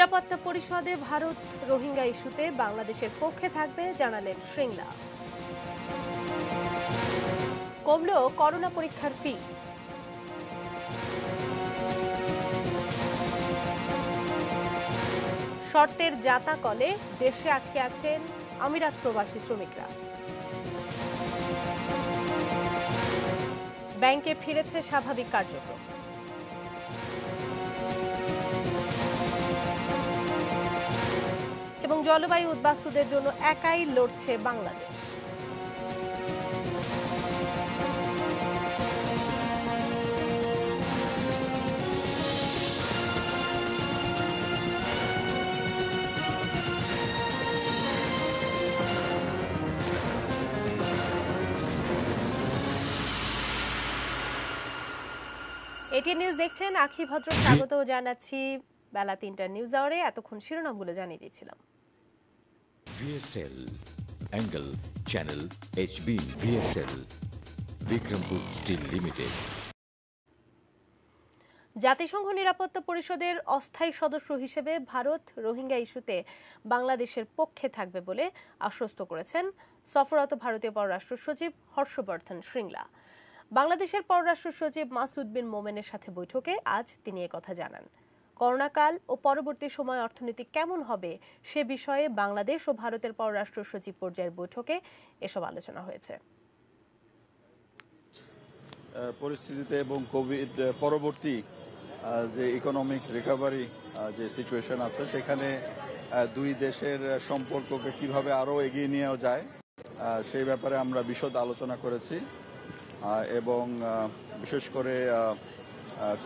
নিরাপত্তা পরিষদে ভারত রোহিঙ্গা ইস্যুতে বাংলাদেশের পক্ষে থাকবে জানালেন শ্রীংলা। কমল করোনা পরীক্ষার ফি। শর্তের জাতা কলে দেশে আটকে আছেন আমিরাত প্রবাসী শ্রমিকরা। ব্যাংকে ফিরেছে স্বাভাবিক কার্যক্রম। এবং জলবায়ু উদ্বাস্তুদের জন্য একাই লড়ছে বাংলাদেশ। এটি নিউজ দেখছেন, আখি ভদ্র স্বাগত জানাচ্ছি বেলা ৩টা নিউজ আওয়ারে। এতক্ষণ শিরোনামগুলো জানিয়ে দিয়েছিলাম। VSL Angle Channel HB VSL Bikrampur steel limited. জাতিসংঘ নিরাপত্তা পরিষদের অস্থায়ী সদস্য হিসেবে ভারত রোহিঙ্গা ইস্যুতে বাংলাদেশের পক্ষে থাকবে বলে আশ্বস্ত করেছেন সফররত ভারতীয় পররাষ্ট্র সচিব হর্ষবর্ধন শ্রীংলা। বাংলাদেশের পররাষ্ট্র সচিব মাসুদ বিন মোমেনের সাথে বৈঠকে আজ তিনি একথা জানান। করোনাকাল ও পরবর্তী সময় অর্থনীতি কেমন হবে সে বিষয়ে বাংলাদেশ ও ভারতের পররাষ্ট্র সচিব পর্যায়ের বৈঠকে এসব আলোচনা হয়েছে। পরিস্থিতিতে এবং কোভিড পরবর্তী যে ইকোনমিক রিকভারি যে সিচুয়েশন আছে সেখানে দুই দেশের সম্পর্ককে কিভাবে আরও এগিয়ে নেওয়া যায় সেই ব্যাপারে আমরা বিশদ আলোচনা করেছি এবং বিশেষ করে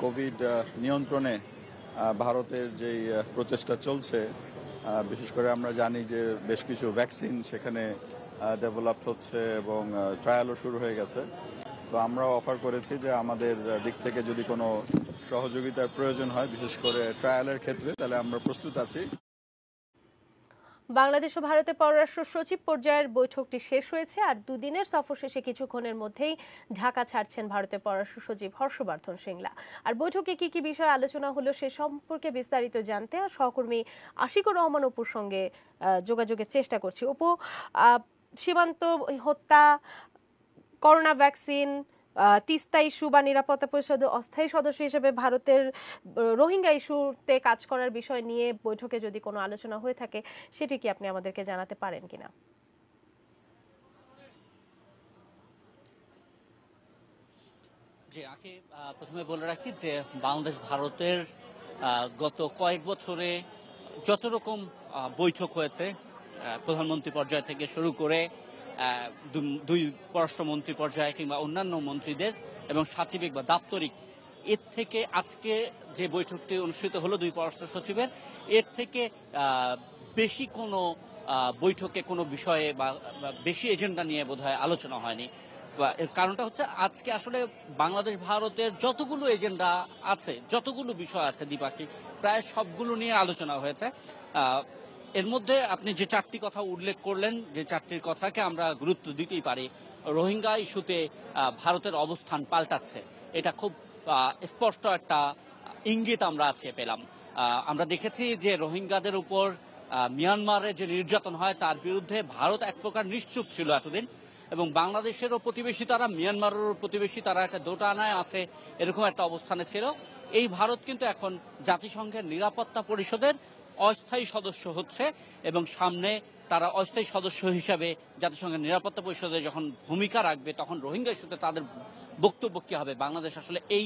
কোভিড নিয়ন্ত্রণে ভারতের যেই প্রচেষ্টা চলছে, বিশেষ করে আমরা জানি যে বেশ কিছু ভ্যাকসিন সেখানে ডেভেলপ হচ্ছে এবং ট্রায়ালও শুরু হয়ে গেছে। তো আমরা অফার করেছি যে আমাদের দিক থেকে যদি কোনো সহযোগিতার প্রয়োজন হয়, বিশেষ করে ট্রায়ালের ক্ষেত্রে, তাহলে আমরা প্রস্তুত আছি। বাংলাদেশ ও ভারতের পররাষ্ট্র সচিব পর্যায়ের বৈঠকটি শেষ হয়েছে। আর দুদিনের সফর শেষে কিছুক্ষণের মধ্যেই ঢাকা ছাড়ছেন ভারতের পররাষ্ট্র সচিব হর্ষবর্ধন শ্রীংলা। আর বৈঠকে কি কি বিষয় আলোচনা হলো সে সম্পর্কে বিস্তারিত জানতে আর সহকর্মী আশিকুর রহমান অপুর সঙ্গে যোগাযোগের চেষ্টা করছি। অপু, সীমান্ত হত্যা, করোনা ভ্যাকসিন, তিস্তা ইস্যু বা নিরাপত্তা পরিষদের অস্থায়ী সদস্য হিসেবে ভারতের রোহিঙ্গা ইস্যুতে কাজ করার বিষয় নিয়ে বৈঠকে যদি কোনো আলোচনা হয়ে থাকে সেটি কি আপনি আমাদেরকে জানাতে পারেন কিনা? জি, আগে প্রথমে বলে রাখি যে বাংলাদেশ ভারতের গত কয়েক বছরে যত রকম বৈঠক হয়েছে, প্রধানমন্ত্রী পর্যায় থেকে শুরু করে দুই পররাষ্ট্রমন্ত্রী পর্যায়ে কিংবা অন্যান্য মন্ত্রীদের এবং সাচিবিক বা দাপ্তরিক, এর থেকে আজকে যে বৈঠকটি অনুষ্ঠিত হলো দুই পররাষ্ট্র সচিবের, এর থেকে বেশি কোনো বৈঠকে কোনো বিষয়ে বা বেশি এজেন্ডা নিয়ে বোধহয় আলোচনা হয়নি। এর কারণটা হচ্ছে আজকে আসলে বাংলাদেশ ভারতের যতগুলো এজেন্ডা আছে, যতগুলো বিষয় আছে দ্বিপাক্ষিক, প্রায় সবগুলো নিয়ে আলোচনা হয়েছে। এর মধ্যে আপনি যে চারটি কথা উল্লেখ করলেন, যে চারটির কথাকে আমরা গুরুত্ব দিতেই পারি। রোহিঙ্গা ইস্যুতে ভারতের অবস্থান পাল্টাচ্ছে, এটা খুব স্পষ্ট একটা ইঙ্গিত আমরা আজকে পেলাম। আমরা দেখেছি যে রোহিঙ্গাদের উপর মিয়ানমারে যে নির্যাতন হয় তার বিরুদ্ধে ভারত এক প্রকার নিশ্চুপ ছিল এতদিন, এবং বাংলাদেশেরও প্রতিবেশী তারা, মিয়ানমারেরও প্রতিবেশী তারা, একটা দোটানায় আছে, এরকম একটা অবস্থানে ছিল। এই ভারত কিন্তু এখন জাতিসংঘের নিরাপত্তা পরিষদের অস্থায়ী সদস্য হচ্ছে এবং সামনে তারা অস্থায়ী সদস্য হিসাবে জাতিসংঘের নিরাপত্তা পরিষদে যখন ভূমিকা রাখবে তখন রোহিঙ্গা ইস্যুতে তাদের বক্তব্য কি হবে, বাংলাদেশ আসলে এই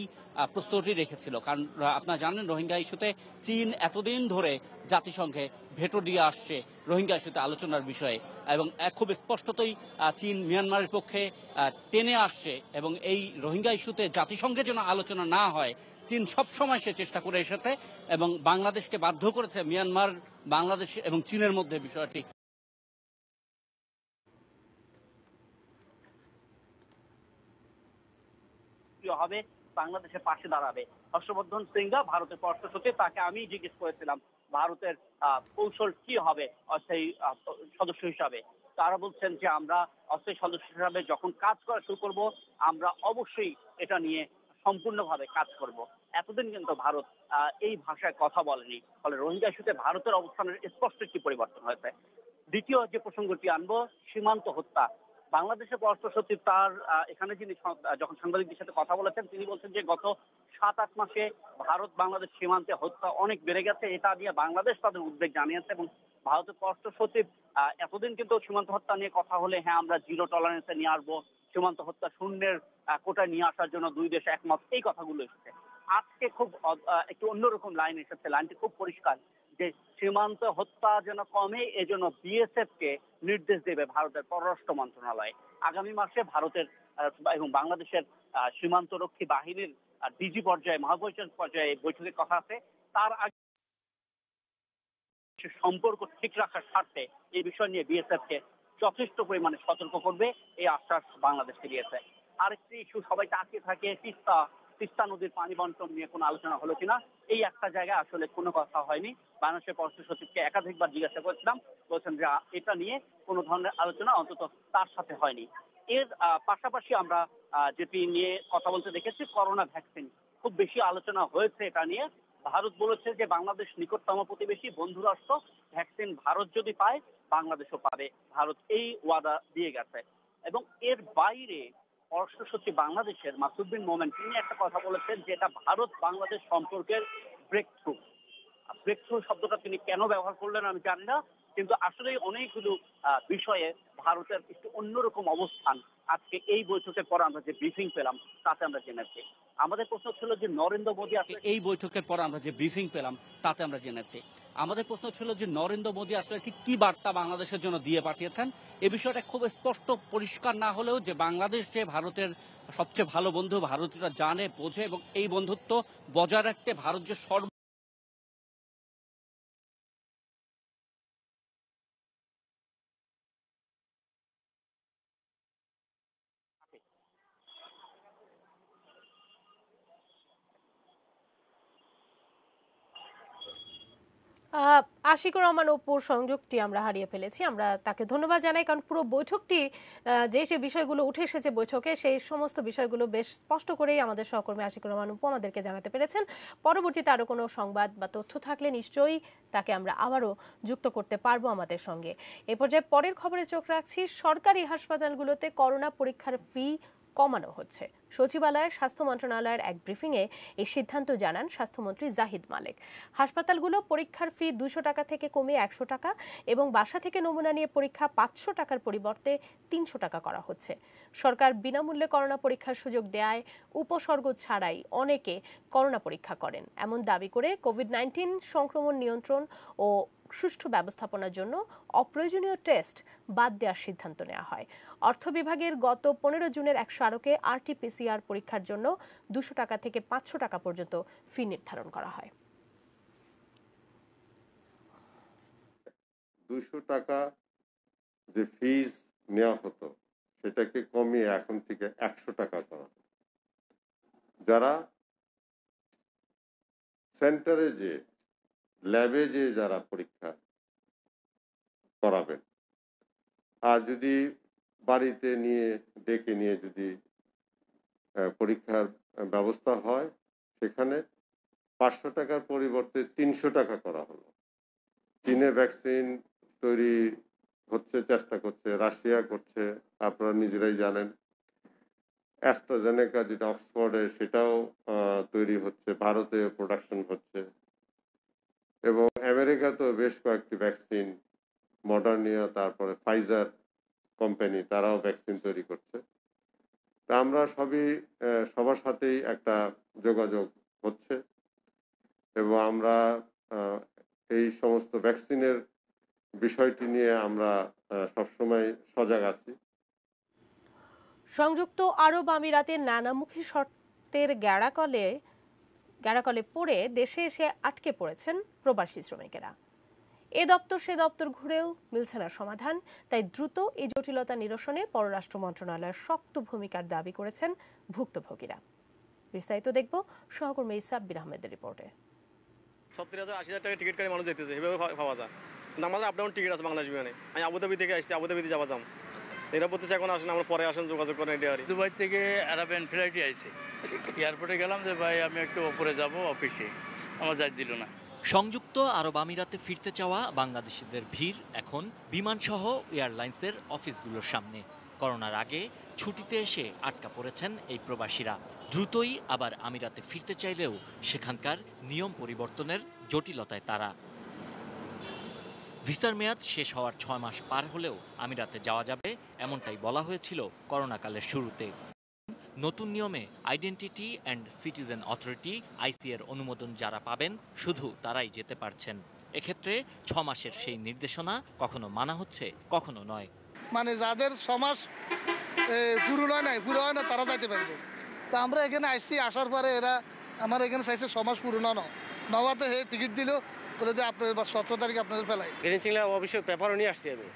প্রস্তুতি রেখেছিল। কারণ আপনারা জানেন রোহিঙ্গা ইস্যুতে চীন এতদিন ধরে জাতিসংঘে ভেটো দিয়ে আসছে রোহিঙ্গা ইস্যুতে আলোচনার বিষয়ে, এবং খুব স্পষ্টতই চীন মিয়ানমারের পক্ষে টেনে আসছে, এবং এই রোহিঙ্গা ইস্যুতে জাতিসংঘে যেন আলোচনা না হয় চীন সবসময় সে চেষ্টা করে এসেছে এবং বাংলাদেশকে বাধ্য করেছে মিয়ানমার, বাংলাদেশ এবং চীনের মধ্যে বিষয়টি হবে, বাংলাদেশের পাশে দাঁড়াবে। হর্ষবর্ধন শ্রীংলা ভারতের পররাষ্ট্র সচিব, তাকে আমি জিজ্ঞেস করেছিলাম ভারতের কৌশল কি হবে অস্থায়ী সদস্য হিসাবে। তারা বলছেন যে আমরা অস্থায়ী সদস্য হিসাবে যখন কাজ করা শুরু করব আমরা অবশ্যই এটা নিয়ে সম্পূর্ণভাবে কাজ করব। এতদিন কিন্তু ভারত এই ভাষায় কথা বলেনি, ফলে রোহিঙ্গা ইস্যুতে ভারতের অবস্থানের স্পষ্ট একটি পরিবর্তন হয়েছে। দ্বিতীয় যে প্রসঙ্গটি আনবো, সীমান্ত হত্যা। বাংলাদেশের পররাষ্ট্র সচিব তার এখানে যিনি যখন সাংবাদিকদের সাথে কথা বলেছেন, তিনি বলছেন যে গত 7-8 মাসে ভারত বাংলাদেশ সীমান্তে হত্যা অনেক বেড়ে গেছে। এটা নিয়ে বাংলাদেশ তাদের উদ্বেগ জানিয়েছে এবং ভারতের পররাষ্ট্র সচিব এতদিন কিন্তু সীমান্ত হত্যা নিয়ে কথা হলে হ্যাঁ আমরা জিরো টলারেন্সে নিয়ে আসবো, সীমান্ত হত্যা শূন্যের কোটায় নিয়ে আসার জন্য দুই দেশ একমত, এই কথাগুলো এসেছে। আজকে খুব একটু অন্যরকম লাইন এসেছে, লাইনটি খুব পরিষ্কার যে সীমান্ত হত্যা যেন কমে, এজন্য বিএসএফ কে নির্দেশ দেবে ভারতের পররাষ্ট্র মন্ত্রণালয়। আগামী মাসে ভারতের এবং বাংলাদেশের সীমান্তরক্ষী বাহিনীর ডিজি পর্যায়ে, মহাপরিচালক পর্যায়ে বৈঠকের কথা আছে। তার আগে সম্পর্ক ঠিক রাখার স্বার্থে এই বিষয় নিয়ে বিএসএফ কে যথেষ্ট পরিমাণে সতর্ক করবে, এই আশ্বাস বাংলাদেশকে দিয়েছে। আরেকটি ইস্যু সবাই তাকিয়ে থাকে, তিস্তা নদীর পানি বন্টন নিয়ে কোনো আলোচনা হলো কিনা। এই একটা জায়গায় আসলে কোনো কথা হয়নি। বাংলাদেশের পররাষ্ট্র সচিবকে একাধিকবার জিজ্ঞাসা করেছিলাম, বলছেন যে এটা নিয়ে কোনো ধরনের আলোচনা অন্তত তার সাথে হয়নি। এর পাশাপাশি আমরা যেটি নিয়ে কথা বলতে দেখেছি, করোনা ভ্যাকসিন খুব বেশি আলোচনা হয়েছে এটা নিয়ে। ভারত বলেছে যে বাংলাদেশ নিকটতম প্রতিবেশী, বন্ধু রাষ্ট্র, ভ্যাকসিন ভারত যদি পায় বাংলাদেশও পাবে, ভারত এই ওয়াদা দিয়ে গেছে। এবং এর বাইরে পররাষ্ট্র সচিব বাংলাদেশের মাসুদ বিন মোমেন তিনি একটা কথা বলেছেন যে এটা ভারত বাংলাদেশ সম্পর্কের ব্রেক থ্রু। ব্রেক থ্রু শব্দটা তিনি কেন ব্যবহার করলেন আমি জানি না, কিন্তু আসলে অনেকগুলো বিষয়ে ভারতের একটু অন্যরকম অবস্থান আজকে এই বৈঠকের পর আমরা যে ব্রিফিং পেলাম তাতে আমরা জেনেছি। আমাদের প্রশ্ন ছিল যে নরেন্দ্র মোদী আসলে এই বৈঠকের পর আমরা যে ব্রিফিং পেলাম তাতে আমরা জেনেছি। আমাদের প্রশ্ন ছিল যে নরেন্দ্র মোদী আসলে ঠিক কি বার্তা বাংলাদেশের জন্য দিয়ে পাঠিয়েছেন। এই বিষয়টা খুব স্পষ্ট পরিষ্কার না হলেও যে বাংলাদেশ যে ভারতের সবচেয়ে ভালো বন্ধু, ভারতীয়রা জানে, বোঝে এবং এই বন্ধুত্ব বজায় রাখতে ভারত যে আশিকুর রহমান অপুর সংযোগটি আমরা হারিয়ে ফেলেছি। আমরা তাকে ধন্যবাদ জানাই, কারণ পুরো বৈঠকটি যে বিষয়গুলো উঠে এসেছে বৈঠকে, সেই সমস্ত বিষয়গুলো বেশ স্পষ্ট করেই আমাদের সহকর্মী আশিকুর রহমান অপু আমাদেরকে জানাতে পেরেছেন। পরবর্তীতে আরো কোনো সংবাদ বা তথ্য থাকলে নিশ্চয়ই তাকে আমরা আবারও যুক্ত করতে পারবো আমাদের সঙ্গে। এ পর্যায়ে পরের খবরে চোখ রাখছি। সরকারি হাসপাতালগুলোতে করোনা পরীক্ষার ফি কমানো হচ্ছে। সচিবালয়ের স্বাস্থ্য মন্ত্রণালয়ের এক ব্রিফিংয়ে এই সিদ্ধান্ত জানান স্বাস্থ্যমন্ত্রী জাহিদ মালেক। হাসপাতালগুলো পরীক্ষার ফি 200 টাকা থেকে কমিয়ে 100 টাকা এবং বাসা থেকে নমুনা নিয়ে পরীক্ষা 500 টাকার পরিবর্তে 300 টাকা করা হচ্ছে। সরকার বিনামূল্যে করোনা পরীক্ষার সুযোগ দেয় উপসর্গ ছাড়াই অনেকে করোনা পরীক্ষা করেন এমন দাবি করে কোভিড-19 সংক্রমণ নিয়ন্ত্রণ ও সুষ্ঠু ব্যবস্থাপনার জন্য অপ্রয়োজনীয় টেস্ট বাদ দেওয়ার সিদ্ধান্ত নেওয়া হয়। অর্থ বিভাগের গত 15 জুনের 112-কে RT-PCR পরীক্ষার জন্য 200 টাকা থেকে 500 টাকা পর্যন্ত ফি নির্ধারণ করা হয়। 200 টাকা যে ফিজ নেওয়া হতো সেটাকে কমিয়ে এখন থেকে 100 টাকা করা হবে। যারা সেন্টারে যে ল্যাবে যে যারা পরীক্ষা করাবেন, আর যদি বাড়িতে নিয়ে ডেকে নিয়ে যদি পরীক্ষার ব্যবস্থা হয়, সেখানে 500 টাকার পরিবর্তে 300 টাকা করা হলো। চীনে ভ্যাকসিন তৈরি হচ্ছে, চেষ্টা করছে, রাশিয়া করছে, আপনারা নিজেরাই জানেন। অ্যাস্ট্রাজেনেকা যেটা অক্সফোর্ডে, সেটাও তৈরি হচ্ছে, ভারতে প্রোডাকশন হচ্ছে, এবং আমেরিকাতেও বেশ কয়েকটি ভ্যাকসিন, মডার্নিয়া, তারপরে ফাইজার কোম্পানি, তারাও ভ্যাকসিন তৈরি করছে। তা আমরা সবার সাথেই একটা যোগাযোগ হচ্ছে এবং আমরা এই সমস্ত ভ্যাকসিনের বিষয়টি নিয়ে আমরা সবসময় সজাগ আছি। সংযুক্ত আরব আমিরাতের নানামুখী শর্তের গ্যাড়াকলে পড়ে দেশে এসে আটকে পড়েছেন প্রবাসী শ্রমিকেরা। এ দপ্তর সে দপ্তর ঘুরেও মিলছে না সমাধান। তাই দ্রুত এই জটিলতা নিরসনে পররাষ্ট্র মন্ত্রণালয়ের শক্ত ভূমিকার দাবি করেছেন ভুক্তভোগীরা। বিস্তারিত দেখব সহকর্মী সাব্বির আহমেদের রিপোর্টে। 70,000-80,000 টাকা টিকিট কাটে মানুষ যেতেছে, এভাবে পাওয়া যায় না। আমাদের আপ ডাউন টিকিট আছে বাংলাদেশ বিমানে। আমি আবুধাবি থেকে আসছি, আবুধাবিতে যাওয়া যাম। এরা বলতেছে এখন আসেন, আমরা পরে আসেন, যোগাযোগ করেন এটা আর কি। দুবাই থেকে আরাবিয়ান ফ্লাইটে আইছে, এয়ারপোর্টে গেলাম যে ভাই আমি একটু ওপরে যাব অফিসে, আমার যাই দিল না। সংযুক্ত আরব আমিরাতে ফিরতে চাওয়া বাংলাদেশিদের ভিড় এখন বিমানসহ এয়ারলাইন্সের অফিসগুলোর সামনে। করোনার আগে ছুটিতে এসে আটকা পড়েছেন এই প্রবাসীরা। দ্রুতই আবার আমিরাতে ফিরতে চাইলেও সেখানকার নিয়ম পরিবর্তনের জটিলতায় তারা। ভিসার মেয়াদ শেষ হওয়ার 6 মাস পার হলেও আমিরাতে যাওয়া যাবে এমনটাই বলা হয়েছিল করোনাকালের শুরুতে। নতুন নিয়মে আইডেন্টিটি অ্যান্ড সিটিজেন অথরিটি আইসি এর অনুমোদন যারা পাবেন শুধু তারাই যেতে পারছেন। এক্ষেত্রে 6 মাসের সেই নির্দেশনা কখনো মানা হচ্ছে, কখনো নয়। মানে যাদের 6 মাস পুরো হয় না তারা যাইতে পারবে। তো আমরা এখানে আসছি, আসার পরে এরা আমার এখানে চাইছে 6 মাস পুরনো নওয়াতে হে টিকিট দিল, বলে যে আপনার 17 তারিখে আপনাদের ফেলাই। গ্রিন সিগন্যাল অবশ্যই পেপারও নিয়ে আসছি আমি,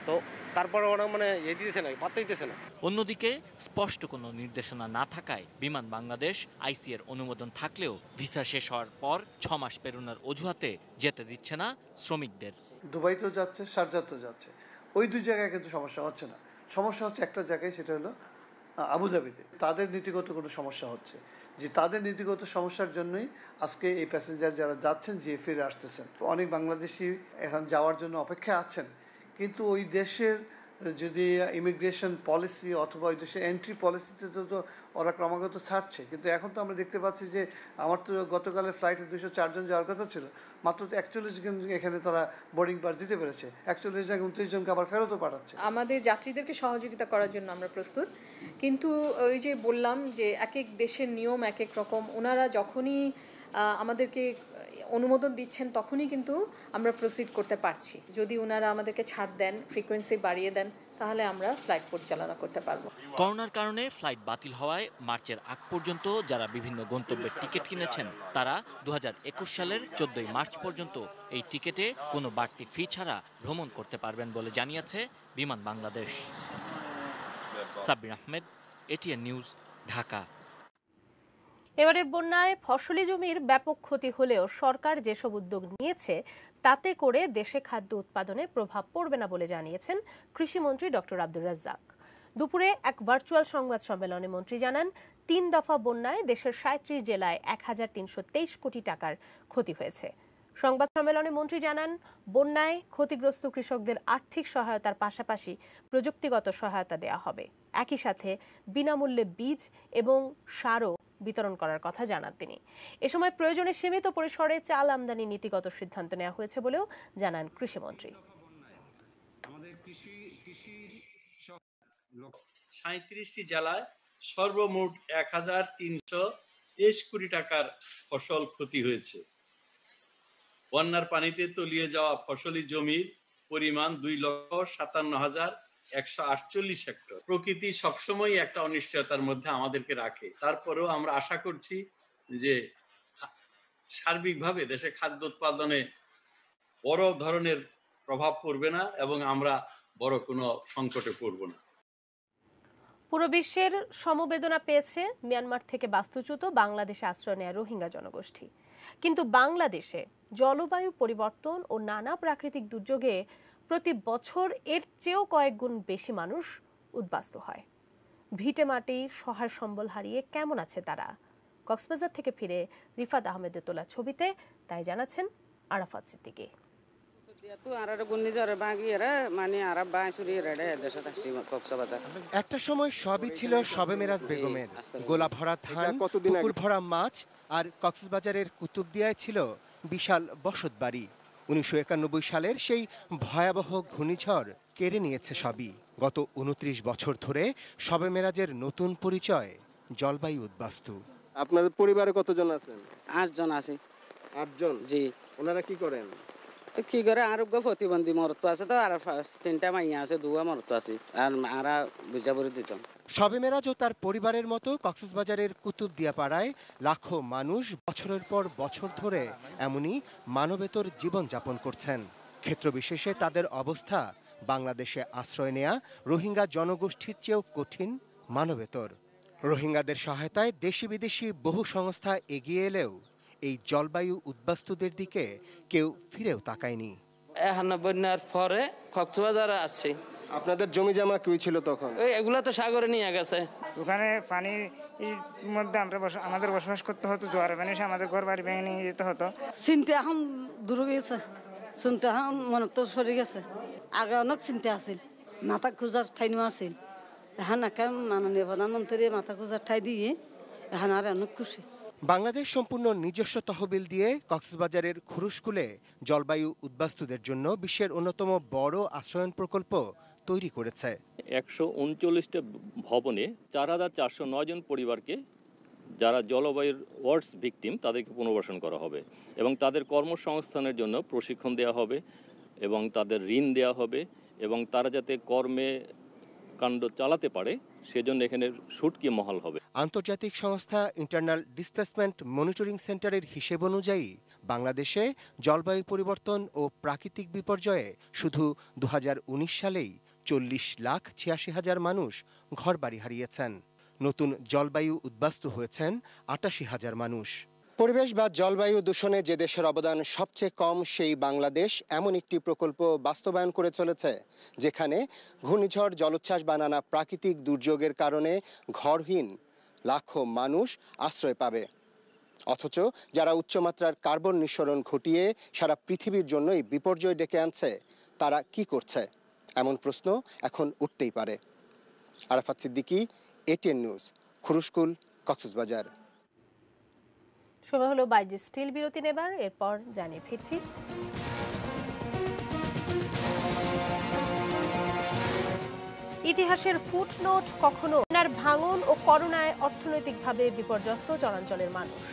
তো তারপরে ওরা মানে দিতেছে না, পাত্তা দিতেছে না। অন্যদিকে স্পষ্ট কোনো নির্দেশনা না থাকায় বিমান বাংলাদেশ আইসি এর অনুমোদন থাকলেও ভিসা শেষ হওয়ার পর 6 মাস পেরোনোর অজুহাতে যেতে দিচ্ছে না শ্রমিকদের। দুবাইতেও যাচ্ছে, শারজাতেও যাচ্ছে, ওই দুই জায়গায় কিন্তু সমস্যা হচ্ছে না। সমস্যা হচ্ছে একটা জায়গায়, সেটা হলো আবুধাবিতে। তাদের নীতিগত কোনো সমস্যা হচ্ছে, যে তাদের নীতিগত সমস্যার জন্যই আজকে এই প্যাসেঞ্জার যারা যাচ্ছেন যে ফিরে আসতেছেন। অনেক বাংলাদেশি এখন যাওয়ার জন্য অপেক্ষায় আছেন, কিন্তু ওই দেশের যদি ইমিগ্রেশন পলিসি অথবা ওই দেশের এন্ট্রি পলিসিতে তো ওরা ক্রমাগত ছাড়ছে। কিন্তু এখন তো আমরা দেখতে পাচ্ছি যে আমার তো গতকালের ফ্লাইটে 204 জন যাওয়ার কথা ছিল, মাত্র তো 41 জন এখানে তারা বোর্ডিং পাস দিতে পেরেছে। 41 জন 29 জনকে আবার ফেরতও পাঠাচ্ছে। আমাদের যাত্রীদেরকে সহযোগিতা করার জন্য আমরা প্রস্তুত, কিন্তু ওই যে বললাম যে এক এক দেশের নিয়ম এক এক রকম। ওনারা যখনই আমাদেরকে অনুমোদন দিচ্ছেন তখনই কিন্তু আমরা প্রসিড করতে পারছি। যদি ওনারা আমাদেরকে ছাড় দেন, ফ্রিকোয়েন্সি বাড়িয়ে দেন, তাহলে আমরা ফ্লাইট পরিচালনা করতে পারবো। করোনার কারণে ফ্লাইট বাতিল হওয়ায় মার্চের আগ পর্যন্ত যারা বিভিন্ন গন্তব্যের টিকিট কিনেছেন তারা 2021 সালের 14 মার্চ পর্যন্ত এই টিকিটে কোনো বাড়তি ফি ছাড়া ভ্রমণ করতে পারবেন বলে জানিয়েছে বিমান বাংলাদেশ। সাব্বির আহমেদ, এটিএন নিউজ, ঢাকা। এবারের বন্যায় ফসলি জমির ব্যাপক ক্ষতি হলেও সরকার যেসব উদ্যোগ নিয়েছে তাতে করে দেশে খাদ্য উৎপাদনে প্রভাব পড়বে না বলে জানিয়েছেন কৃষিমন্ত্রী ডক্টর আব্দুর রাজ্জাক। দুপুরে এক ভার্চুয়াল সংবাদ সম্মেলনে মন্ত্রী জানান, 3 দফা বন্যায় দেশের 37 জেলায় 1323 কোটি টাকার ক্ষতি হয়েছে। সংবাদ সম্মেলনে মন্ত্রী জানান, বন্যায় ক্ষতিগ্রস্ত কৃষকদের আর্থিক সহায়তার পাশাপাশি প্রযুক্তিগত সহায়তা দেওয়া হবে। একই সাথে বিনামূল্যে বীজ এবং সারও বিতরণ করার কথা জানান তিনি। এ সময় প্রয়োজনে সীমিত পরিসরে চাল আমদানি নীতিগত সিদ্ধান্ত নেওয়া হয়েছে বলেও জানান কৃষিমন্ত্রী। 37টি জেলায় সর্বমোট 1323 কোটি টাকার ফসল ক্ষতি হয়েছে। বন্যার পানিতে তলিয়ে যাওয়া ফসলি জমির পরিমাণ 2,57,148 হেক্টর। প্রকৃতি সবসময় একটা অনিশ্চয়তার মধ্যে আমাদেরকে রাখে, তারপরেও আমরা আশা করছি যে সার্বিকভাবে দেশে খাদ্য উৎপাদনে বড় ধরনের প্রভাব পড়বে না এবং আমরা বড় কোনো সংকটে পড়ব না। পুরো বিশ্বের সমবেদনা পেয়েছে মিয়ানমার থেকে বাস্তুচ্যুত বাংলাদেশে আশ্রয় নেয়া রোহিঙ্গা জনগোষ্ঠী। কিন্তু বাংলাদেশে জলবায়ু পরিবর্তন ও নানা প্রাকৃতিক দুর্যোগে প্রতি বছর এর চেয়েও কয়েক গুণ বেশি মানুষ উদ্বাস্তু হয়। ভিটে মাটি, সহায় সম্বল হারিয়ে কেমন আছে তারা? কক্সবাজার থেকে ফিরে রিফাত আহমেদের তোলা ছবিতে তাই জানাচ্ছেন আরাফাত সিদ্দিকী। একটা সময় সবই ছিল শবে মেরাজ বেগমের। গোলা ভরা ধান, পুকুর ভরা মাছ আর কক্সবাজারের কুতুবদিয়ায় ছিল বিশাল বসতবাড়ি। 1991 সালের সেই ভয়াবহ ঘূর্ণিঝড় কেড়ে নিয়েছে সবই। গত 29 বছর ধরে শবে মেরাজের নতুন পরিচয় জলবায়ু উদ্বাস্তু। আপনাদের পরিবারে কতজন আছেন? 8 জন আছে। 8 জন? জি। ওনারা কি করেন? কি করে আরোগ্য প্রতিবন্ধী মরত আছে, তো আর 3টা মাইয়া আছে, 2 মরত আছে, আর আরা বুঝাবুরি 2 জন। শবে মেরাজ ও তার পরিবারের মতো কক্সবাজারের কুতুবদিয়া পাড়ায় লাখো মানুষ বছরের পর বছর ধরে এমনই মানবেতর জীবনযাপন করছেন। ক্ষেত্রবিশেষে তাদের অবস্থা বাংলাদেশে আশ্রয় নেয়া রোহিঙ্গা জনগোষ্ঠীর চেয়েও কঠিন, মানবেতর। রোহিঙ্গাদের সহায়তায় দেশি বিদেশি বহু সংস্থা এগিয়ে এলেও এই জলবায়ু উদ্বাস্তুদের দিকে কেউ ফিরেও তাকায়নি। বন্যার পরে কক্সবাজারে আসছি। আপনাদের জমি জমা কি ছিল তখন? এগুলো তো সাগরে নিয়ে গেছে। ওখানে পানির মধ্যে আমাদের বসবাস করতে হতো, জোয়ারের পানি এসে আমাদের ঘর বাড়ি ভেঙে নিয়ে যেতে হতো। চিন্তা এখন দূর গেছে, শুনতে এখন মনে তো সরে গেছে। আগে অনেক চিন্তা আছিল, মাথা খোঁজার ঠাইও আছিল। এখন এখন মাননীয় প্রধানমন্ত্রী মাথা খোঁজার ঠাই দিয়ে এখন আর অনেক খুশি। বাংলাদেশ সম্পূর্ণ নিজস্ব তহবিল দিয়ে কক্সবাজারের খুরুশকুলে জলবায়ু উদ্বাস্তুদের জন্য বিশ্বের অন্যতম বড় আশ্রয়ন প্রকল্প তৈরি করেছে। 139টা ভবনে 4409 জন পরিবারকে, যারা জলবায়ুর ওয়ার্স ভিকটিম, তাদেরকে পুনর্বাসন করা হবে এবং তাদের কর্মসংস্থানের জন্য প্রশিক্ষণ দেওয়া হবে এবং তাদের ঋণ দেওয়া হবে এবং তারা যাতে কর্মে কাণ্ড চালাতে পারে সেজন্য এখানে সুটকি মহল হবে। আন্তর্জাতিক সংস্থা ইন্টারনাল ডিসপ্লেসমেন্ট মনিটরিং সেন্টারের হিসেব অনুযায়ী বাংলাদেশে জলবায়ু পরিবর্তন ও প্রাকৃতিক বিপর্যয়ে শুধু 2019 সালেই 40,86,000 মানুষ ঘরবাড়ি হারিয়েছেন। নতুন জলবায়ু উদ্বাস্তু হয়েছেন 88,000 মানুষ। পরিবেশ বা জলবায়ু দূষণে যে দেশের অবদান সবচেয়ে কম সেই বাংলাদেশ এমন একটি প্রকল্প বাস্তবায়ন করে চলেছে, যেখানে ঘূর্ণিঝড়, জলোচ্ছ্বাস বা নানা প্রাকৃতিক দুর্যোগের কারণে ঘরহীন লাখো মানুষ আশ্রয় পাবে। অথচ যারা উচ্চমাত্রার কার্বন নিঃসরণ ঘটিয়ে সারা পৃথিবীর জন্য এই বিপর্যয় ডেকে আনছে, তারা কি করছে? এমন প্রশ্ন এখন উঠতেই পারে। Arafat Siddiqui, ATN news, Khurushkul, Cox's Bazar. সময় হলো বাইজি স্টিল বিরতি নেবার, এরপর জানিয়ে ফিরছি। ইতিহাসের ফুটনোট কখনো ভাঙন ও করোনায় অর্থনৈতিকভাবে বিপর্যস্ত চরাঞ্চলের মানুষ।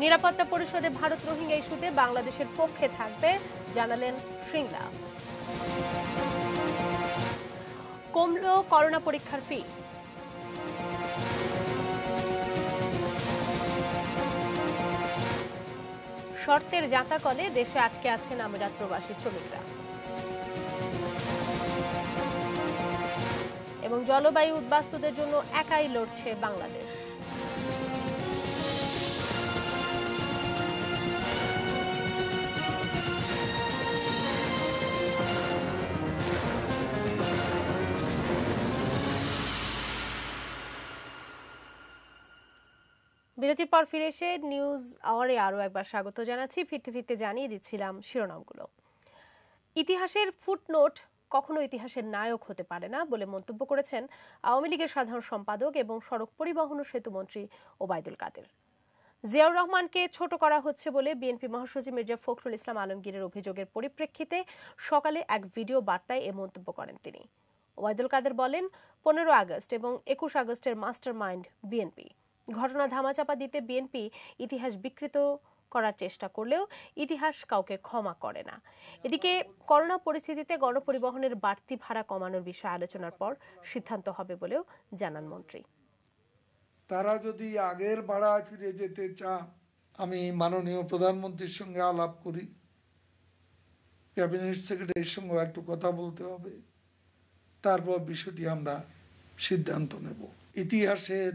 নিরাপত্তা পরিষদে ভারত রোহিঙ্গা ইস্যুতে বাংলাদেশের পক্ষে থাকবে, জানালেন শৃঙ্গলা। কমল করোনা পরীক্ষার ফি। শর্তের জাঁতাকলে দেশে আটকে আছেন আমিরাত প্রবাসী শ্রমিকরা। এবং জলবায়ু উদ্বাস্তুদের জন্য একাই লড়ছে বাংলাদেশ। বিরতির পর ফিরে এসে নিউজ আওয়ারে আরও একবার স্বাগত জানাচ্ছি। ফিরতে ফিরতে জানিয়ে দিচ্ছিলাম শিরোনামগুলো। ইতিহাসের ফুটনোট কখনো ইতিহাসের নায়ক হতে পারে না বলে মন্তব্য করেছেন আওয়ামী লীগের সাধারণ সম্পাদক এবং সড়ক পরিবহন ও সেতুমন্ত্রী ওবায়দুল কাদের। জিয়াউর রহমানকে ছোট করা হচ্ছে বলে বিএনপি মহাসচিব মির্জা ফখরুল ইসলাম আলমগীরের অভিযোগের পরিপ্রেক্ষিতে সকালে এক ভিডিও বার্তায় এ মন্তব্য করেন তিনি। ওবায়দুল কাদের বলেন, 15 আগস্ট এবং 21 আগস্টের মাস্টার মাইন্ড বিএনপি। ঘটনা ধামাচাপা দিতে বিএনপি ইতিহাস বিকৃত করার চেষ্টা করলেও ইতিহাস কাউকে ক্ষমা করে না। এদিকে করোনা পরিস্থিতিতে গণপরিবহনের বাড়তি ভাড়া কমানোর বিষয়ে আলোচনার পর সিদ্ধান্ত হবে বলেও জানান মন্ত্রী। তারা যদি আগের ভাড়ায় ফিরে যেতে চান, আমি মাননীয় প্রধানমন্ত্রীর সঙ্গে আলাপ করি, ক্যাবিনেট সেক্রেটারির সঙ্গে একটু কথা বলতে হবে, তারপর বিষয়টি আমরা সিদ্ধান্ত নেব। ইতিহাসের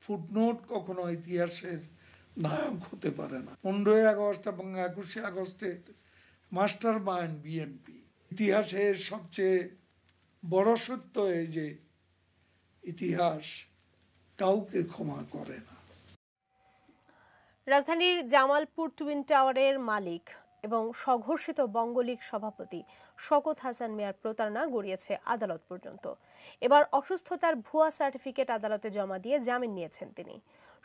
ফুটনোট কখনো ইতিহাসের নায়ক হতে পারে না। 15 আগস্ট এবং 21 আগস্টের মাস্টার মাইন্ড বিএনপি। ইতিহাসের সবচেয়ে বড় সত্য এই যে ইতিহাস কাউকে ক্ষমা করে না। রাজধানীর জামালপুর টুইন টাওয়ারের মালিক এবং সংঘর্ষিত বঙ্গলীগ সভাপতি শওকত হাসান মিয়ার প্রতারণা গড়িয়েছে আদালত পর্যন্ত। এবার অসুস্থতার ভুয়া সার্টিফিকেট আদালতে জমা দিয়ে জামিন নিয়েছেন তিনি।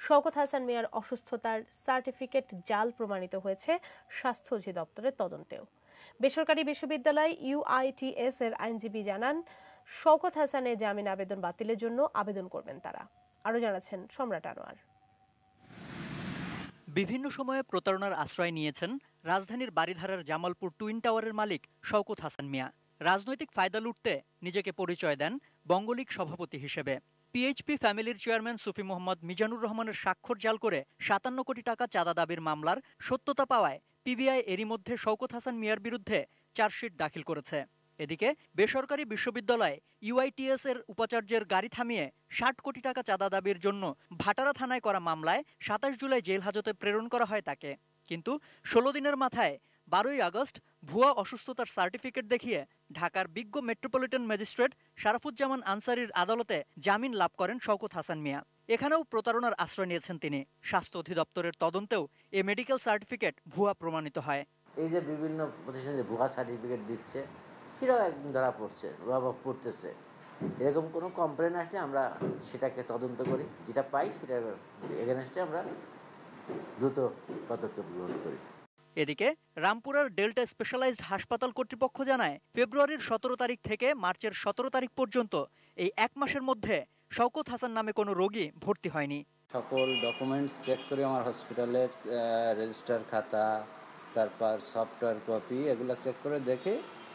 শওকত হাসান মিয়ার অসুস্থতার সার্টিফিকেট জাল প্রমাণিত হয়েছে স্বাস্থ্য অধিদপ্তরের তদন্তেও। বেসরকারি বিশ্ববিদ্যালয় ইউআইটিএস এর আইনজীবী জানান, শওকত হাসানের জামিন আবেদন বাতিলের জন্য আবেদন করবেন তারা। আরও জানাচ্ছেন সম্রাট আনোয়ার। বিভিন্ন সময়ে প্রতারণার আশ্রয় নিয়েছেন রাজধানীর বারিধারার জামালপুর টুইন টাওয়ারের মালিক শওকত হাসান মিয়া। রাজনৈতিক ফায়দা লুটতে নিজেকে পরিচয় দেন বঙ্গলীগ সভাপতি হিসেবে। পিএইচপি ফ্যামিলির চেয়ারম্যান সুফি মোহাম্মদ মিজানুর রহমানের স্বাক্ষর জাল করে 57 কোটি টাকা চাঁদা দাবির মামলার সত্যতা পাওয়ায় পিবিআই এরই মধ্যে শওকত হাসান মিয়ার বিরুদ্ধে চার্জশিট দাখিল করেছে। এদিকে বেসরকারি বিশ্ববিদ্যালয়ে ইউআইটিএস এর উপাচার্যের গাড়ি থামিয়ে ৬০ কোটি টাকা চাঁদা দাবির জন্য ভাটারা থানায় করা মামলায় ২৭ জুলাই জেল হাজতে প্রেরণ করা হয় তাকে। কিন্তু ১৬ দিনের মাথায় ১২ই আগস্ট ভুয়া অসুস্থতার সার্টিফিকেট দেখিয়ে ঢাকার বিজ্ঞ মেট্রোপলিটন ম্যাজিস্ট্রেট শারাফুজ্জামান আনসারীর আদালতে জামিন লাভ করেন শওকত হাসান মিয়া। এখানেও প্রতারণার আশ্রয় নিয়েছেন তিনি। স্বাস্থ্য অধিদপ্তরের তদন্তেও এ মেডিকেল সার্টিফিকেট ভুয়া প্রমাণিত হয়। এই যে বিভিন্ন প্রতিষ্ঠানে যে ভুয়া সার্টিফিকেট দিচ্ছে, কিরাও একদিন ধরা পড়ছে বা পড়তেছে, এরকম কোনো কমপ্লেন আসলে আমরা সেটাকে তদন্ত করি, যেটা পাই সেটার এগেনস্টে আমরা দ্রুত পদক্ষেপ গ্রহণ করি। এদিকে রামপুরার ডেল্টা স্পেশালাইজড হাসপাতাল কর্তৃপক্ষ জানায়, ফেব্রুয়ারির ১৭ তারিখ থেকে মার্চের ১৭ তারিখ পর্যন্ত এই ১ মাসের মধ্যে শওকত হাসান নামে কোনো রোগী ভর্তি হয়নি। সকল ডকুমেন্টস চেক করে আমার হসপিটালের রেজিস্টার খাতা, তারপর সফটওয়্যার কপি, এগুলো চেক করে দেখে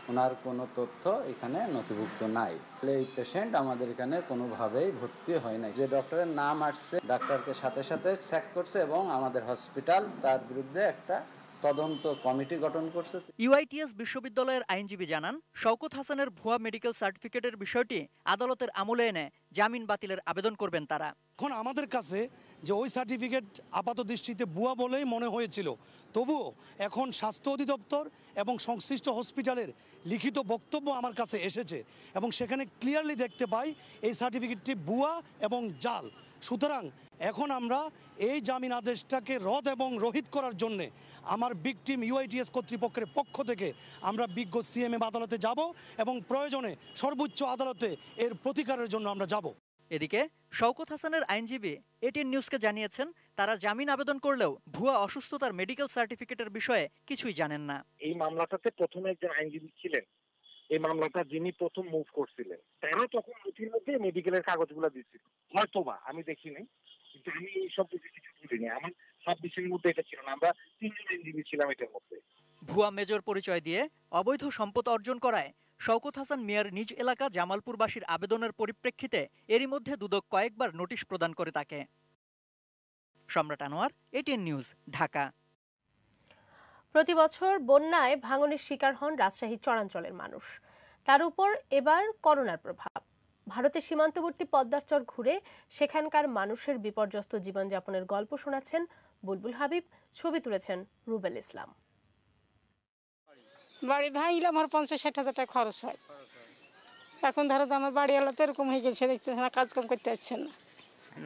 ওনার কোনো তথ্য এখানে নথিভুক্ত নাই। এই পেশেন্ট আমাদের এখানে কোনোভাবেই ভর্তি হয় নাই। যে ডক্টরের নাম আসছে, ডাক্তারকে সাথে সাথে চেক করছে এবং আমাদের হসপিটাল তার বিরুদ্ধে একটা তদন্ত কমিটি গঠন করছে। ইউআইটিএস বিশ্ববিদ্যালয়ের আইনজীবী জানান, শওকত হাসানের ভুয়া মেডিকেল সার্টিফিকেটের বিষয়টি আদালতের আমলে এনে জামিন বাতিলের আবেদন করবেন তারা। এখন আমাদের কাছে যে ওই সার্টিফিকেট আপাত দৃষ্টিতে ভুয়া বলেই মনে হয়েছিল, তবুও এখন স্বাস্থ্য অধিদপ্তর এবং সংশ্লিষ্ট হসপিটালের লিখিত বক্তব্য আমার কাছে এসেছে এবং সেখানে ক্লিয়ারলি দেখতে পাই এই সার্টিফিকেটটি ভুয়া এবং জাল। সুতরাং এখন আমরা এই জামিন আদেশটাকে রদ এবং রহিত করার জন্য আমার ভিকটিম ইউআইটিএস কর্তৃপক্ষের পক্ষ থেকে আমরা বিজ্ঞ সিএমএম আদালতে যাব এবং প্রয়োজনে সর্বোচ্চ আদালতে এর প্রতিকারের জন্য আমরা যাব। এদিকে শওকত হাসানের আইনজীবী এটিএন নিউজকে জানিয়েছেন, তারা জামিন আবেদন করলেও ভুয়া অসুস্থতার মেডিকেল সার্টিফিকেটের বিষয়ে কিছুই জানেন না। এই মামলাটাতে প্রথমে একজন আইনজীবী ছিলেন, এই মামলাটা যিনি প্রথম মুভ করছিলেন, তারা তখন নথির মধ্যে মেডিকেলের কাগজগুলো দিচ্ছিল, হয়তোবা আমি দেখিনি, কিন্তু আমি সব কিছু বলিনি, আমার সব বিষয়ের মধ্যে এটা ছিল না। আমরা ৩ জন আইনজীবী ছিলাম এটার মধ্যে। ভুয়া মেজর পরিচয় দিয়ে অবৈধ সম্পদ অর্জন করায় শওকত হাসান মিয়ার নিজ এলাকা জামালপুরবাসীর আবেদনের পরিপ্রেক্ষিতে এরই মধ্যে দুদক কয়েকবার নোটিশ প্রদান করে তাকে। সম্রাট আনোয়ার, এটিএন নিউজ, ঢাকা। প্রতি বছর বন্যায় ভাঙনের শিকার হন রাজশাহী চরাঞ্চলের মানুষ। তার উপর এবার করোনার প্রভাব। ভারতের সীমান্তবর্তী পদ্মার চর ঘুরে সেখানকার মানুষের বিপর্যস্ত জীবনযাপনের গল্প শোনাচ্ছেন বুলবুল হাবিব, ছবি তুলেছেন রুবেল ইসলাম। বাড়ি ভাঙলে আমার ৫০-৬০ হাজার টাকা খরচ হয়। এখন ধরো আমার বাড়ি এলাকাতে এরকম হয়ে গেছে, দেখতেছে না, কাজকাম করতে পারছেন না।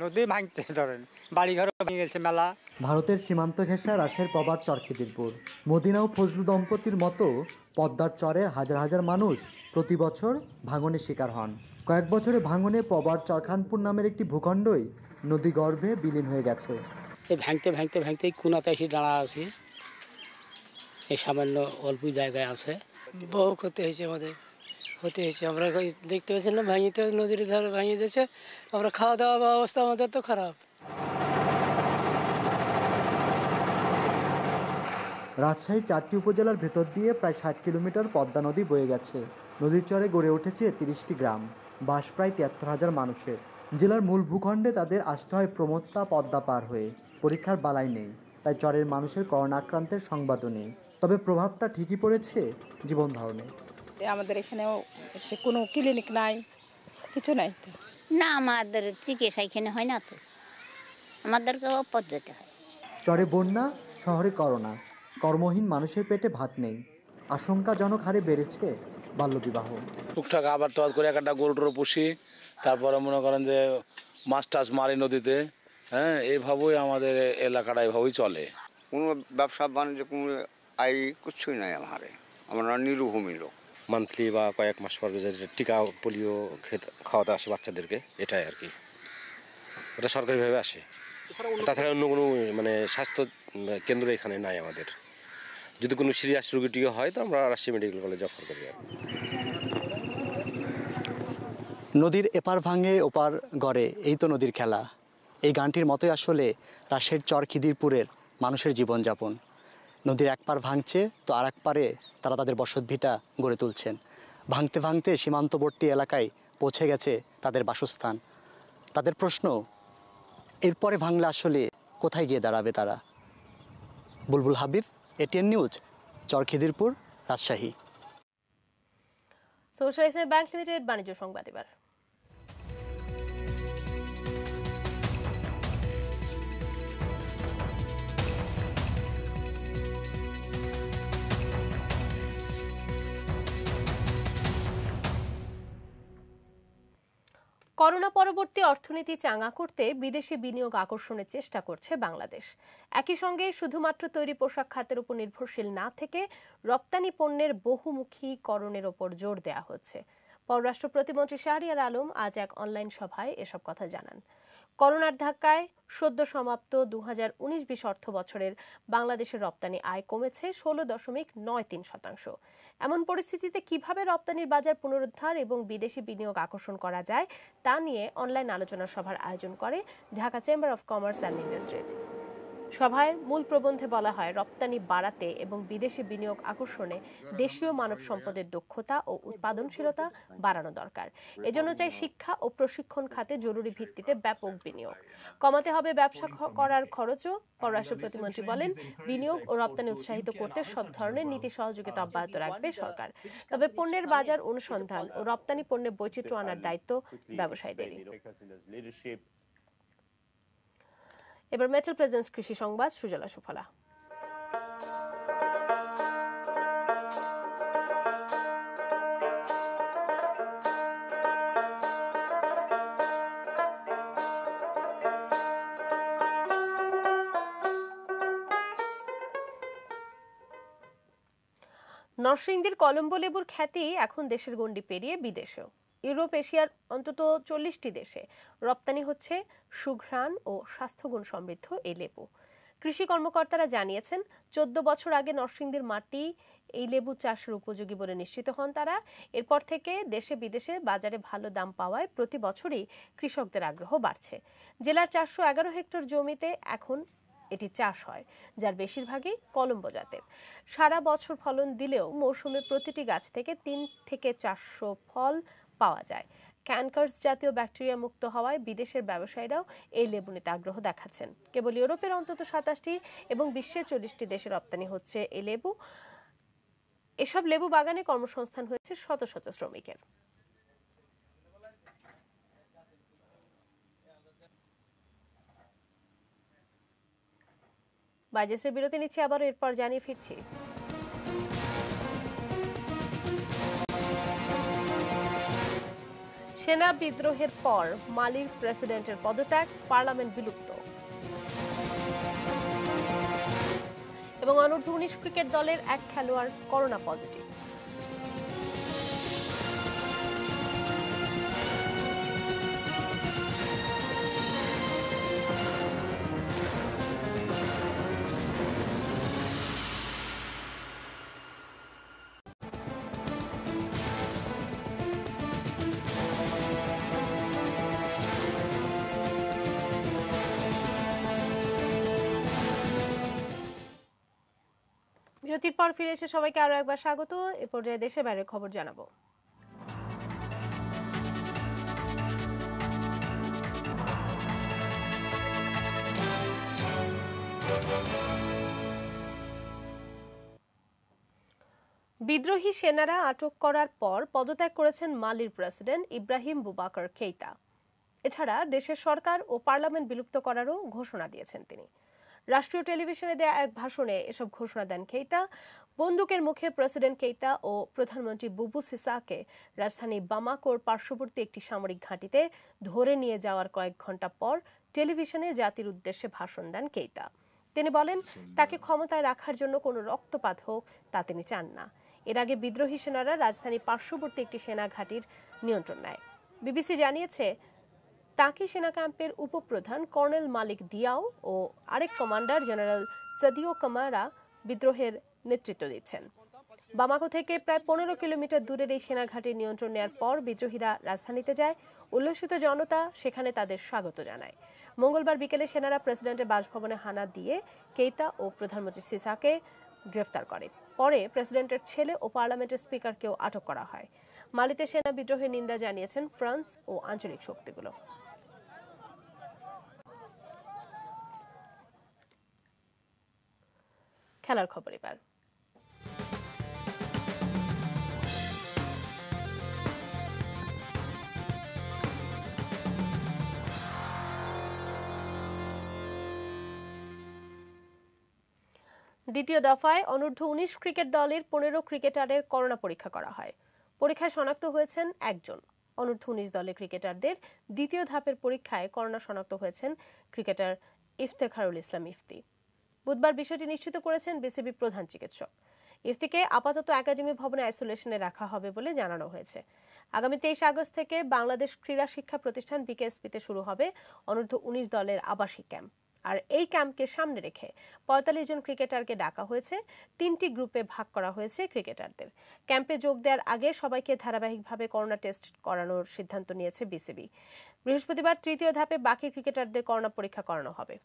নদী ভাঙতে ধরেন, বাড়িঘর ভেঙে গেছে মেলা। ভারতের সীমান্ত ঘেঁষা রাজশাহীর পবার চর খিদিরপুর। মদিনা ও ফজলু দম্পতির মতো পদ্মার চরে হাজার হাজার মানুষ প্রতি বছর ভাঙনের শিকার হন। কয়েক বছরে ভাঙনে পবার চরখানপুর নামের একটি ভূখণ্ডই নদী গর্ভে বিলীন হয়ে গেছে। এই ভাঙতে ভাঙতে ভাঙতে কোনাতে এসে দাঁড়া আছে, এই সামান্য অল্প জায়গায় আছে। বহু ক্ষতি হয়েছে, আমাদের ক্ষতি হয়েছে। আমরা দেখতে পাচ্ছি না, ভাঙিতে নদীর ধারে ভাঙিয়ে যাচ্ছে। আমরা খাওয়া দাওয়া অবস্থা আমাদের তো খারাপ। রাজশাহীর 4টি উপজেলার ভেতর দিয়ে প্রায় 60 কিলোমিটার পদ্মা নদী বয়ে গেছে। নদীর চরে গড়ে উঠেছে 30টি গ্রাম, বাস প্রায় 73,000 মানুষের। জেলার মূল ভূখণ্ডে তাদের আসতে হয় প্রমত্তা পদ্মা পার হয়ে। পরীক্ষার বালাই নেই, তাই চরের মানুষের করোনা আক্রান্তের সংবাদও নেই। তবে প্রভাবটা ঠিকই পড়েছে জীবন ধারণে। আমাদের এখানেও কোনো ক্লিনিক নাই, কিছু নাই তো। না, আমাদের চিকিৎসা এখানে হয় না তো, আমাদেরকেও পদ্ধতি হয়। চরে বন্যা, শহরে করোনা, কর্মহীন মানুষের পেটে ভাত নেই। আশঙ্কাজনক হারে বেড়েছে বাল্যবিবাহ। টুকটাক আবার টাবার করে একটা গরু টরু পুষি, তারপরে মনে করেন যে মাছ টাছ মারি নদীতে। হ্যাঁ, এইভাবেই আমাদের এলাকাটা এভাবেই চলে। কোনো ব্যবসা বাণিজ্য কোনো আয় কিছুই নাই আমরা নিরুভূমি লোক। মান্থলি বা কয়েক মাস পর যে টিকা পোলিও খাওয়াতে আসে বাচ্চাদেরকে, এটাই আর কি। এটা সরকারিভাবে আসে, তাছাড়া অন্য কোনো মানে স্বাস্থ্য কেন্দ্র এখানে নাই আমাদের। যদি কোনো সিরিয়াস রোগীটি হয় তো আমরা রাজশাহী মেডিকেল কলেজে অফার করি। নদীর এপার ভাঙে ওপার গড়ে, এই তো নদীর খেলা। এই গানটির মতোই আসলে রাজশাহীর চর খিদিরপুরের মানুষের জীবনযাপন। নদীর এক পার ভাঙছে তো আর এক পারে তারা তাদের বসতভিটা গড়ে তুলছেন। ভাঙতে ভাঙতে সীমান্তবর্তী এলাকায় পৌঁছে গেছে তাদের বাসস্থান। তাদের প্রশ্ন, এরপরে ভাঙলে আসলে কোথায় গিয়ে দাঁড়াবে তারা? বুলবুল হাবিব, এটিএন নিউজ, চর খিদিরপুর, রাজশাহী। সোশ্যাল ইসলামী ব্যাংক লিমিটেড বাণিজ্য সংবাদ এবার। করোনা পরবর্তী অর্থনীতি চাঙ্গা করতে বিদেশি বিনিয়োগ আকর্ষণের চেষ্টা করছে বাংলাদেশ। একই সঙ্গে শুধুমাত্র তৈরি পোশাক খাতের উপর নির্ভরশীল না থেকে রপ্তানি পণ্যের বহুমুখীকরণের উপর জোর দেওয়া হচ্ছে। পররাষ্ট্র প্রতিমন্ত্রী শাহরিয়ার আলম আজ এক অনলাইন সভায় এসব কথা জানান। করোনার ধাক্কায় সদ্য সমাপ্ত 2019-20 অর্থ বছরের বাংলাদেশের রপ্তানি আয় কমেছে 16.93%। এমন পরিস্থিতিতে কিভাবে রপ্তানির বাজার পুনরুদ্ধার এবং বিদেশি বিনিয়োগ আকর্ষণ করা যায় তা নিয়ে অনলাইন আলোচনা সভার আয়োজন করে Dhaka chamber of commerce and industries. সভায় মূল প্রবন্ধে বলা হয়, রপ্তানি বাড়াতে এবং বিদেশি বিনিয়োগ আকর্ষণে দেশীয় মানব সম্পদের দক্ষতা ও উৎপাদনশীলতা বাড়ানো দরকার। এজন্য চাই শিক্ষা ও প্রশিক্ষণ খাতে জরুরি ভিত্তিতে ব্যাপক বিনিয়োগ। কমাতে হবে ব্যবসা করার খরচও। পররাষ্ট্র প্রতিমন্ত্রী বলেন, বিনিয়োগ ও রপ্তানি উৎসাহিত করতে সব ধরনের নীতি সহযোগিতা অব্যাহত রাখবে সরকার। তবে পণ্যের বাজার অনুসন্ধান ও রপ্তানি পণ্যে বৈচিত্র্য আনার দায়িত্ব ব্যবসায়ীদেরই। এবার মেটাল প্রেজেন্স কৃষি সংবাদ, সুজলা সুফলা। নরসিংদীর কলম্বো লেবুর খ্যাতি এখন দেশের গণ্ডি পেরিয়ে বিদেশেও। ইউরোপ, এশিয়ার অন্তত 40টি দেশে রপ্তানি হচ্ছে সুঘ্রাণ ও স্বাস্থ্যগুণ সমৃদ্ধ এই লেবু। কৃষি কর্মকর্তারা জানিয়েছেন, 14 বছর আগে নরসিংদীর মাটি এই লেবু চাষের উপযোগী বলে নিশ্চিত হন তারা। এরপর থেকে দেশে বিদেশে বাজারে ভালো দাম পাওয়ায় প্রতি বছরই কৃষকদের আগ্রহ বাড়ছে। জেলার 411 হেক্টর জমিতে এখন এটি চাষ হয়, যার বেশিরভাগই কলম্বো জাতের। সারা বছর ফলন দিলেও মৌসুমে প্রতিটি গাছ থেকে 3 থেকে 400 ফল পাওয়া যায়। ক্যানকার্স জাতীয় ব্যাকটেরিয়া মুক্ত হওয়ায় বিদেশের ব্যবসায়ীরাও এই লেবু নিতে আগ্রহ দেখাচ্ছেন। কেবল ইউরোপের অন্তত 27টি এবং বিশ্বের 40টি দেশে রপ্তানি হচ্ছে এই লেবু। এসব লেবু বাগানে কর্মসংস্থান হয়েছে শত শত শ্রমিকের। বাজেটের বিরতি নিচ্ছে, আবার এরপর জানিয়ে ফিরছি। সেনা বিদ্রোহের পর মালির প্রেসিডেন্টের পদত্যাগ, পার্লামেন্ট বিলুপ্ত এবং অনূর্ধ্ব-19 ক্রিকেট দলের এক খেলোয়াড় করোনা পজিটিভ। বিরতির পর ফিরে এসে সবাইকে আরো একবার স্বাগত। এ পর্যায়ে দেশের বাইরের খবর জানাবো। বিদ্রোহী সেনারা আটক করার পর পদত্যাগ করেছেন মালির প্রেসিডেন্ট ইব্রাহিম বুবাকার কেইতা। এছাড়া দেশের সরকার ও পার্লামেন্ট বিলুপ্ত করারও ঘোষণা দিয়েছেন তিনি। রাষ্ট্রীয় টেলিভিশনে দেয়া এক ভাষণে এসব ঘোষণা দেন কেইতা। বন্দুকের মুখে প্রেসিডেন্ট কেইতা ও প্রধানমন্ত্রী বুবু সিসাকে রাজধানী বামাকোর পার্শ্ববর্তী একটি সামরিক ঘাঁটিতে ধরে নিয়ে যাওয়ার কয়েক ঘন্টা পর টেলিভিশনে জাতির উদ্দেশ্যে ভাষণ দেন কেইতা। তিনি বলেন, তাকে ক্ষমতায় রাখার জন্য কোনো রক্তপাত হোক তা তিনি চান না। এর আগে বিদ্রোহী সেনারা রাজধানী পার্শ্ববর্তী একটি সেনা ঘাঁটির নিয়ন্ত্রণ নেয়। বিবিসি জানিয়েছে, তাকি সেনা ক্যাম্পের উপপ্রধান কর্নেল মালিক দিয়াও ও আরেক কমান্ডার জেনারেল সাদিও কামারা বিদ্রোহের নেতৃত্ব দিচ্ছেন। বামাকো থেকে প্রায় 15 কিলোমিটার দূরের এই সেনা ঘাঁটির নিয়ন্ত্রণ নেওয়ার পর বিদ্রোহীরা রাজধানীতে যায়। উল্লসিত জনতা সেখানে তাদের স্বাগত জানায়। মঙ্গলবার বিকেলে সেনারা প্রেসিডেন্টের বাসভবনে হানা দিয়ে কেইতা ও প্রধানমন্ত্রী সিসাকে গ্রেফতার করে। পরে প্রেসিডেন্টের ছেলে ও পার্লামেন্টের স্পিকারকেও আটক করা হয়। মালিতে সেনা বিদ্রোহের নিন্দা জানিয়েছেন ফ্রান্স ও আঞ্চলিক শক্তিগুলো। খেলার খবর এবার। দ্বিতীয় দফায় অনূর্ধ্ব 19 ক্রিকেট দলের 15 ক্রিকেটারের করোনা পরীক্ষা করা হয়। পরীক্ষায় শনাক্ত হয়েছেন একজন। অনূর্ধ্ব 19 দলের ক্রিকেটারদের দ্বিতীয় ধাপের পরীক্ষায় করোনা শনাক্ত হয়েছেন ক্রিকেটার ইফতেখারুল ইসলাম ইফতি। বুধবার বিষয়টি নিশ্চিত করেছেন বিসিবি প্রধান চিকিৎসক। ইফতিকে আপাতত একাডেমি ভবনে আইসোলেশনে রাখা হবে বলে জানানো হয়েছে। আগামী 23 আগস্ট থেকে বাংলাদেশ ক্রীড়া শিক্ষা প্রতিষ্ঠান বিকেএসপিতে শুরু হবে অনূর্ধ্ব 19 দলের আবাসিক ক্যাম্প। আর এই ক্যাম্পকে সামনে রেখে 45 জন ক্রিকেটারকে ডাকা হয়েছে। 3টি গ্রুপে ভাগ করা হয়েছে ক্রিকেটারদের। ক্যাম্পে যোগ দেওয়ার আগে সবাইকে ধারাবাহিকভাবে করোনা টেস্ট করানোর সিদ্ধান্ত নিয়েছে বিসিবি। বৃহস্পতিবার তৃতীয় ধাপে বাকি ক্রিকেটারদের করোনা পরীক্ষা করানো হবে।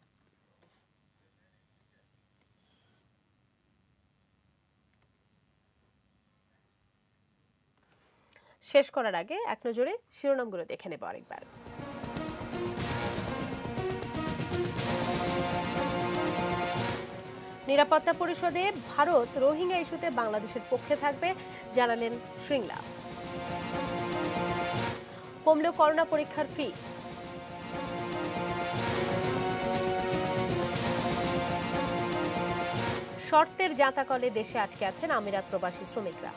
শেষ করার আগে এক নজরে শিরোনামগুলো দেখে নেব আরেকবার। নিরাপত্তা পরিষদে ভারত রোহিঙ্গা ইস্যুতে বাংলাদেশের পক্ষে থাকবে, জানালেন শ্রীংলা। কমল করোনা পরীক্ষার ফি। শর্তের জাঁতাকলে দেশে আটকে আছেন আমিরাত প্রবাসী শ্রমিকরা।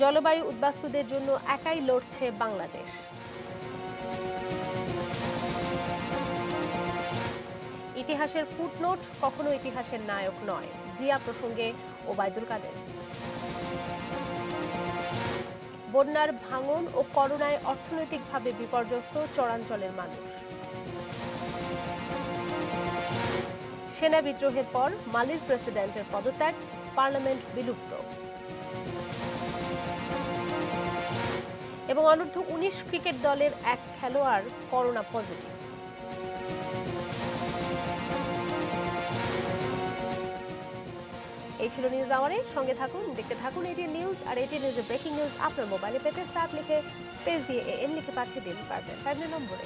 জলবায়ু উদ্বাস্তুদের জন্য একাই লড়ছে বাংলাদেশ। ইতিহাসের ফুটনোট কখনো ইতিহাসের নায়ক নয়, জিয়া প্রসঙ্গে ওবায়দুল কাদের। বন্যার ভাঙন ও করোনায় অর্থনৈতিকভাবে বিপর্যস্ত চরাঞ্চলের মানুষ। সেনা বিদ্রোহের পর মালির প্রেসিডেন্টের পদত্যাগ, পার্লামেন্ট বিলুপ্ত। এবং অনূর্ধ্ব 19 ক্রিকেট দলের এক খেলোয়াড় করোনা পজিটিভ। এই ছিল নিউজ আওয়ারে। সঙ্গে থাকুন, দেখতে থাকুন এটিএন নিউজ। আর এটিএন নিউজের ব্রেকিং নিউজ আপনার মোবাইলে পেতে স্টার্ট লিখে স্পেস দিয়ে এএন লিখে পাঠিয়ে দিন পারবেন 5 নম্বরে।